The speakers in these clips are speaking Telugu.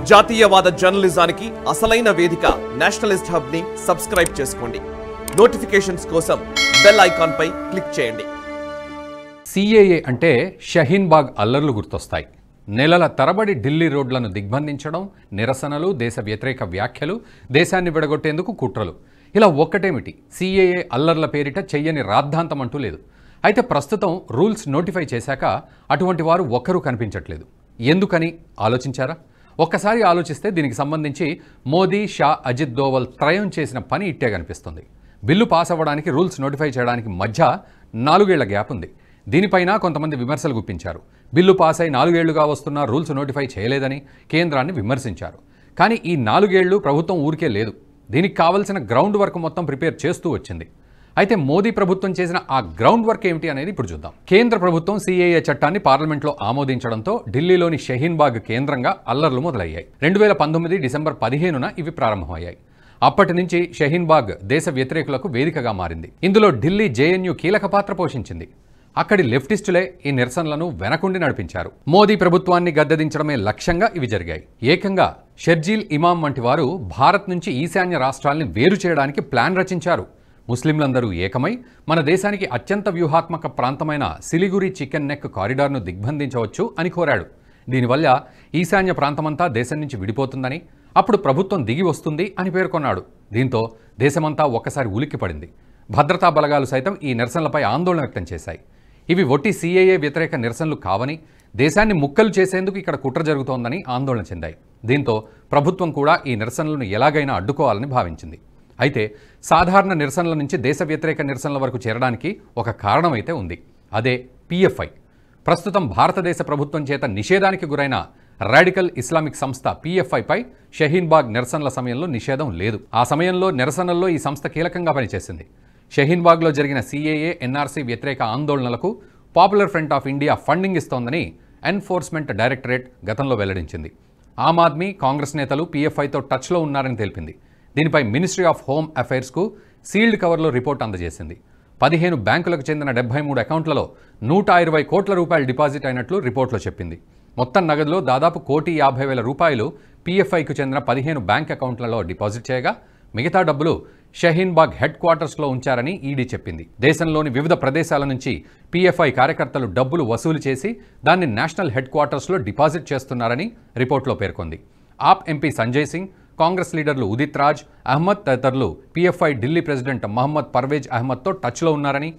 జాతీయవాద జర్నలిజానికి అసలైన వేదిక నేషనలిస్ట్ హబ్ ని సబ్స్క్రైబ్ చేసుకోండి. నోటిఫికేషన్స్ కోసం బెల్ ఐకాన్ పై క్లిక్ చేయండి. సిఏఏ అంటే షహీన్ బాగ్ అల్లర్లు గుర్తొస్తాయి. నెలల తరబడి ఢిల్లీ రోడ్లను దిగ్బంధించడం, నిరసనలు, దేశ వ్యతిరేక వ్యాఖ్యలు, దేశాన్ని విడగొట్టేందుకు కుట్రలు. ఇలా ఒక్కటేమిటి, సిఏఏ అల్లర్ల పేరిట చెయ్యని రాద్ధాంతం అంటూ లేదు. అయితే ప్రస్తుతం రూల్స్ నోటిఫై చేశాక అటువంటి వారు ఒక్కరూ కనిపించట్లేదు. ఎందుకని ఆలోచించారా? ఒక్కసారి ఆలోచిస్తే దీనికి సంబంధించి మోదీ, షా, అజిత్ దోవల్ త్రయం చేసిన పని ఇట్టే కనిపిస్తుంది. బిల్లు పాస్ అవ్వడానికి, రూల్స్ నోటిఫై చేయడానికి మధ్య 4 ఏళ్ల గ్యాప్ ఉంది. దీనిపైన కొంతమంది విమర్శలు గుప్పించారు. బిల్లు పాస్ అయి 4 ఏళ్లుగా వస్తున్నా రూల్స్ నోటిఫై చేయలేదని కేంద్రాన్ని విమర్శించారు. కానీ ఈ 4 ఏళ్లు ప్రభుత్వం ఊరికే లేదు. దీనికి కావలసిన గ్రౌండ్ వర్క్ మొత్తం ప్రిపేర్ చేస్తూ వచ్చింది. అయితే మోదీ ప్రభుత్వం చేసిన ఆ గ్రౌండ్ వర్క్ ఏమిటి అనేది ఇప్పుడు చూద్దాం. కేంద్ర ప్రభుత్వం సిఏఏ చట్టాన్ని పార్లమెంట్లో ఆమోదించడంతో ఢిల్లీలోని షహీన్ బాగ్ కేంద్రంగా అల్లర్లు మొదలయ్యాయి. 2019 డిసెంబర్ 15న ఇవి ప్రారంభమయ్యాయి. అప్పటి నుంచి షహీన్ బాగ్ దేశ వ్యతిరేకులకు వేదికగా మారింది. ఇందులో ఢిల్లీ జేఎన్యూ కీలక పాత్ర పోషించింది. అక్కడి లెఫ్టిస్టులే ఈ నిరసనలను వెనకుండి నడిపించారు. మోదీ ప్రభుత్వాన్ని గద్దెదించడమే లక్ష్యంగా ఇవి జరిగాయి. ఏకంగా షర్జీల్ ఇమాం వంటి వారు భారత్ నుంచి ఈశాన్య రాష్ట్రాల్ని వేరు చేయడానికి ప్లాన్ రచించారు. ముస్లింలందరూ ఏకమై మన దేశానికి అత్యంత వ్యూహాత్మక ప్రాంతమైన సిలిగురి చికెన్ నెక్ కారిడార్ను దిగ్బంధించవచ్చు అని కోరాడు. దీనివల్ల ఈశాన్య ప్రాంతమంతా దేశం నుంచి విడిపోతుందని, అప్పుడు ప్రభుత్వం దిగి వస్తుంది అని పేర్కొన్నాడు. దీంతో దేశమంతా ఒక్కసారి ఉలిక్కిపడింది. భద్రతా బలగాలు సైతం ఈ నిరసనలపై ఆందోళన వ్యక్తం చేశాయి. ఇవి ఒట్టి సిఏఏ వ్యతిరేక నిరసనలు కావని, దేశాన్ని ముక్కలు చేసేందుకు ఇక్కడ కుట్ర జరుగుతోందని ఆందోళన చెందాయి. దీంతో ప్రభుత్వం కూడా ఈ నిరసనలను ఎలాగైనా అడ్డుకోవాలని భావించింది. అయితే సాధారణ నిరసనల నుంచి దేశ వ్యతిరేక నిరసనల వరకు చేరడానికి ఒక కారణమైతే ఉంది. అదే పిఎఫ్ఐ. ప్రస్తుతం భారతదేశ ప్రభుత్వం చేత నిషేధానికి గురైన రాడికల్ ఇస్లామిక్ సంస్థ పిఎఫ్ఐపై షహీన్ బాగ్ నిరసనల సమయంలో నిషేధం లేదు. ఆ సమయంలో నిరసనల్లో ఈ సంస్థ కీలకంగా పనిచేసింది. షహీన్ బాగ్లో జరిగిన సిఏఏ, ఎన్ఆర్సీ వ్యతిరేక ఆందోళనలకు popular front of India funding ఇస్తోందని ఎన్ఫోర్స్మెంట్ డైరెక్టరేట్ గతంలో వెల్లడించింది. ఆమ్ ఆద్మీ, కాంగ్రెస్ నేతలు పిఎఫ్ఐతో టచ్లో ఉన్నారని తెలిపింది. దీనిపై మినిస్ట్రీ ఆఫ్ హోమ్ అఫైర్స్కు సీల్డ్ కవర్లో రిపోర్ట్ అందజేసింది. 15 బ్యాంకులకు చెందిన 73 అకౌంట్లలో 120 కోట్ల రూపాయలు డిపాజిట్ అయినట్లు రిపోర్ట్లో చెప్పింది. మొత్తం నగదులో దాదాపు 1,50,000 రూపాయలు పిఎఫ్ఐకు చెందిన 15 బ్యాంక్ అకౌంట్లలో డిపాజిట్ చేయగా, మిగతా డబ్బులు షహీన్ బాగ్ హెడ్ క్వార్టర్స్లో ఉంచారని ఈడీ చెప్పింది. దేశంలోని వివిధ ప్రదేశాల నుంచి పిఎఫ్ఐ కార్యకర్తలు డబ్బులు వసూలు చేసి దాన్ని నేషనల్ హెడ్ క్వార్టర్స్లో డిపాజిట్ చేస్తున్నారని రిపోర్ట్లో పేర్కొంది. ఆప్ ఎంపీ సంజయ్ సింగ్, కాంగ్రెస్ లీడర్లు ఉదిత్ రాజ్, అహ్మద్ తదితరులు పిఎఫ్ఐ ఢిల్లీ ప్రెసిడెంట్ మహమ్మద్ పర్వేజ్ అహ్మద్తో టచ్లో ఉన్నారని,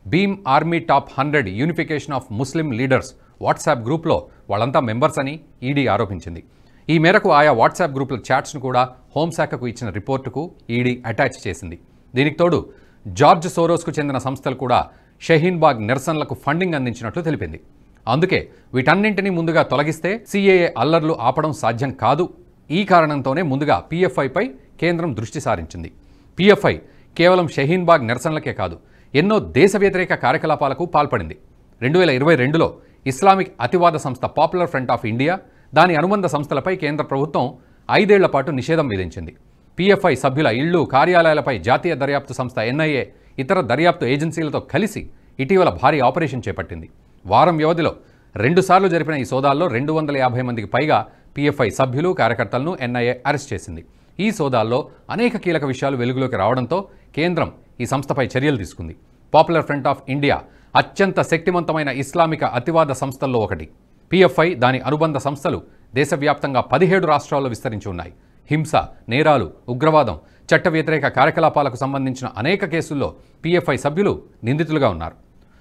Bhim army top 100 unification of Muslim leaders WhatsApp గ్రూప్లో వాళ్ళంతా మెంబర్స్ అని ఈడీ ఆరోపించింది. ఈ మేరకు ఆయా వాట్సాప్ గ్రూపుల చాట్స్ను కూడా హోంశాఖకు ఇచ్చిన రిపోర్టుకు ఈడీ అటాచ్ చేసింది. దీనికి తోడు జార్జ్ సోరోస్కు చెందిన సంస్థలు కూడా షహీన్ బాగ్ నిరసనలకు ఫండింగ్ అందించినట్లు తెలిపింది. అందుకే వీటన్నింటినీ ముందుగా తొలగిస్తే సిఏఏ అల్లర్లు ఆపడం సాధ్యం కాదు. ఈ కారణంతోనే ముందుగా పిఎఫ్ఐపై కేంద్రం దృష్టి సారించింది. పిఎఫ్ఐ కేవలం షహీన్ బాగ్ నిరసనలకే కాదు, ఎన్నో దేశ వ్యతిరేక కార్యకలాపాలకు పాల్పడింది. 2022లో ఇస్లామిక్ అతివాద సంస్థ పాపులర్ ఫ్రంట్ ఆఫ్ ఇండియా, దాని అనుబంధ సంస్థలపై కేంద్ర ప్రభుత్వం 5 ఏళ్ల పాటు నిషేధం విధించింది. పిఎఫ్ఐ సభ్యుల ఇళ్లు, కార్యాలయాలపై జాతీయ దర్యాప్తు సంస్థ ఎన్ఐఏ ఇతర దర్యాప్తు ఏజెన్సీలతో కలిసి ఇటీవల భారీ ఆపరేషన్ చేపట్టింది. వారం వ్యవధిలో 2 సార్లు జరిపిన ఈ సోదాల్లో 250 మందికి పైగా పిఎఫ్ఐ సభ్యులు, కార్యకర్తలను ఎన్ఐఏ అరెస్ట్ చేసింది. ఈ సోదాల్లో అనేక కీలక విషయాలు వెలుగులోకి రావడంతో కేంద్రం ఈ సంస్థపై చర్యలు తీసుకుంది. పాపులర్ ఫ్రంట్ ఆఫ్ ఇండియా అత్యంత శక్తివంతమైన ఇస్లామిక అతివాద సంస్థల్లో ఒకటి. పిఎఫ్ఐ, దాని అనుబంధ సంస్థలు దేశవ్యాప్తంగా 17 రాష్ట్రాల్లో విస్తరించి ఉన్నాయి. హింస, నేరాలు, ఉగ్రవాదం, చట్ట వ్యతిరేక కార్యకలాపాలకు సంబంధించిన అనేక కేసుల్లో పిఎఫ్ఐ సభ్యులు నిందితులుగా ఉన్నారు.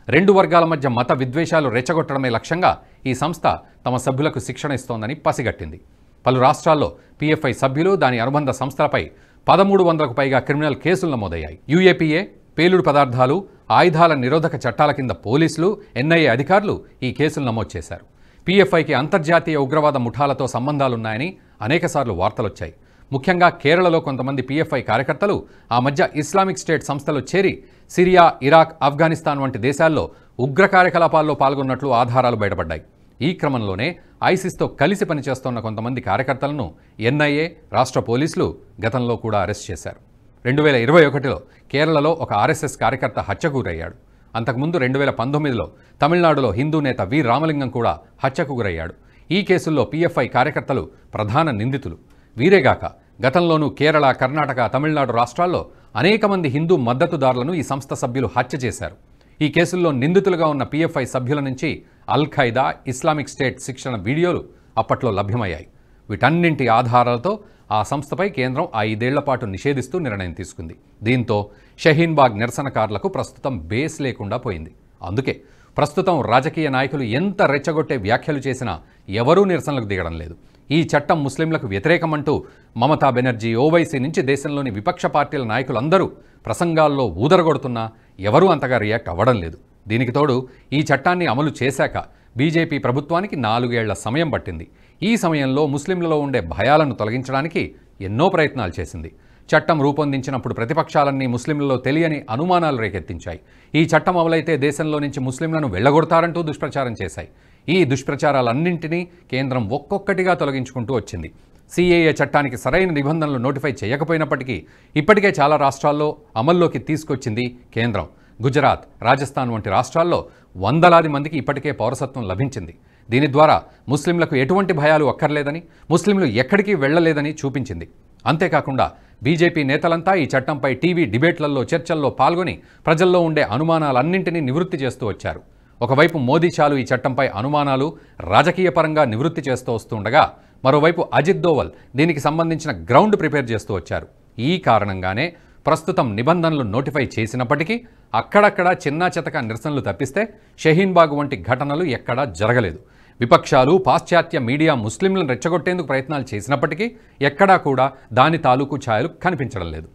2 వర్గాల మధ్య మత విద్వేషాలు రెచ్చగొట్టడమే లక్ష్యంగా ఈ సంస్థ తమ సభ్యులకు శిక్షణ ఇస్తోందని పసిగట్టింది. పలు రాష్ట్రాల్లో పిఎఫ్ఐ సభ్యులు, దాని అనుబంధ సంస్థలపై 1300కు పైగా క్రిమినల్ కేసులు నమోదయ్యాయి. యూఏపీఏ, పేలుడు పదార్థాలు, ఆయుధాల నిరోధక చట్టాల కింద పోలీసులు, ఎన్ఐఏ అధికారులు ఈ కేసులు నమోదు చేశారు. పిఎఫ్ఐకి అంతర్జాతీయ ఉగ్రవాద ముఠాలతో సంబంధాలున్నాయని అనేకసార్లు వార్తలొచ్చాయి. ముఖ్యంగా కేరళలో కొంతమంది పిఎఫ్ఐ కార్యకర్తలు ఆ మధ్య ఇస్లామిక్ స్టేట్ సంస్థలో చేరి సిరియా, ఇరాక్, ఆఫ్ఘనిస్తాన్ వంటి దేశాల్లో ఉగ్ర కార్యకలాపాల్లో పాల్గొన్నట్లు ఆధారాలు బయటపడ్డాయి. ఈ క్రమంలోనే ఐసిస్తో కలిసి పనిచేస్తున్న కొంతమంది కార్యకర్తలను ఎన్ఐఏ, రాష్ట్ర పోలీసులు గతంలో కూడా అరెస్ట్ చేశారు. 2021లో కేరళలో ఒక ఆర్ఎస్ఎస్ కార్యకర్త హత్యకు గురయ్యాడు. అంతకుముందు 2019లో తమిళనాడులో హిందూ నేత వి రామలింగం కూడా హత్యకు గురయ్యాడు. ఈ కేసుల్లో పీఎఫ్ఐ కార్యకర్తలు ప్రధాన నిందితులు. వీరేగాక గతంలోనూ కేరళ, కర్ణాటక, తమిళనాడు రాష్ట్రాల్లో అనేక మంది హిందూ మద్దతుదారులను ఈ సంస్థ సభ్యులు హత్య చేశారు. ఈ కేసుల్లో నిందితులుగా ఉన్న పీఎఫ్ఐ సభ్యుల నుంచి అల్ ఖైదా, ఇస్లామిక్ స్టేట్ శిక్షణ వీడియోలు అప్పట్లో లభ్యమయ్యాయి. వీటన్నింటి ఆధారాలతో ఆ సంస్థపై కేంద్రం 5 ఏళ్ల పాటు నిషేధిస్తూ నిర్ణయం తీసుకుంది. దీంతో షహీన్బాగ్ నిరసనకారులకు ప్రస్తుతం బేస్ లేకుండా పోయింది. అందుకే ప్రస్తుతం రాజకీయ నాయకులు ఎంత రెచ్చగొట్టే వ్యాఖ్యలు చేసినా ఎవరూ నిరసనలకు దిగడం లేదు. ఈ చట్టం ముస్లింలకు వ్యతిరేకమంటూ మమతా బెనర్జీ, ఓవైసీ నుంచి దేశంలోని విపక్ష పార్టీల నాయకులందరూ ప్రసంగాల్లో ఊదరగొడుతున్నా ఎవరూ అంతగా రియాక్ట్ అవ్వడం లేదు. దీనికి తోడు ఈ చట్టాన్ని అమలు చేశాక బీజేపీ ప్రభుత్వానికి 4 ఏళ్ల సమయం పట్టింది. ఈ సమయంలో ముస్లింలలో ఉండే భయాలను తొలగించడానికి ఎన్నో ప్రయత్నాలు చేసింది. చట్టం రూపొందించినప్పుడు ప్రతిపక్షాలన్నీ ముస్లింలలో తెలియని అనుమానాలు రేకెత్తించాయి. ఈ చట్టం అమలైతే దేశంలో నుంచి ముస్లింలను వెళ్లగొడతారంటూ దుష్ప్రచారం చేశాయి. ఈ దుష్ప్రచారాలన్నింటినీ కేంద్రం ఒక్కొక్కటిగా తొలగించుకుంటూ వచ్చింది. సిఏఏ చట్టానికి సరైన నిబంధనలు నోటిఫై చేయకపోయినప్పటికీ ఇప్పటికే చాలా రాష్ట్రాల్లో అమల్లోకి తీసుకొచ్చింది కేంద్రం. గుజరాత్, రాజస్థాన్ వంటి రాష్ట్రాల్లో వందలాది మందికి ఇప్పటికే పౌరసత్వం లభించింది. దీని ద్వారా ముస్లింలకు ఎటువంటి భయాలు అక్కర్లేదని, ముస్లింలు ఎక్కడికి వెళ్లలేదని చూపించింది. అంతేకాకుండా బీజేపీ నేతలంతా ఈ చట్టంపై టీవీ డిబేట్లలో, చర్చల్లో పాల్గొని ప్రజల్లో ఉండే అనుమానాలన్నింటినీ నివృత్తి చేస్తూ వచ్చారు. ఒకవైపు మోదీ షాలు ఈ చట్టంపై అనుమానాలు రాజకీయ పరంగా నివృత్తి చేస్తూ వస్తుండగా, మరోవైపు అజిత్ దోవల్ దీనికి సంబంధించిన గ్రౌండ్ ప్రిపేర్ చేస్తూ వచ్చారు. ఈ కారణంగానే ప్రస్తుతం నిబంధనలు నోటిఫై చేసినప్పటికీ అక్కడక్కడ చిన్నా చితక నిరసనలు తప్పిస్తే షహీన్బాగ్ వంటి ఘటనలు ఎక్కడా జరగలేదు. విపక్షాలు, పాశ్చాత్య మీడియా ముస్లింలను రెచ్చగొట్టేందుకు ప్రయత్నాలు చేసినప్పటికీ ఎక్కడా కూడా దాని తాలూకు ఛాయలు కనిపించడం లేదు.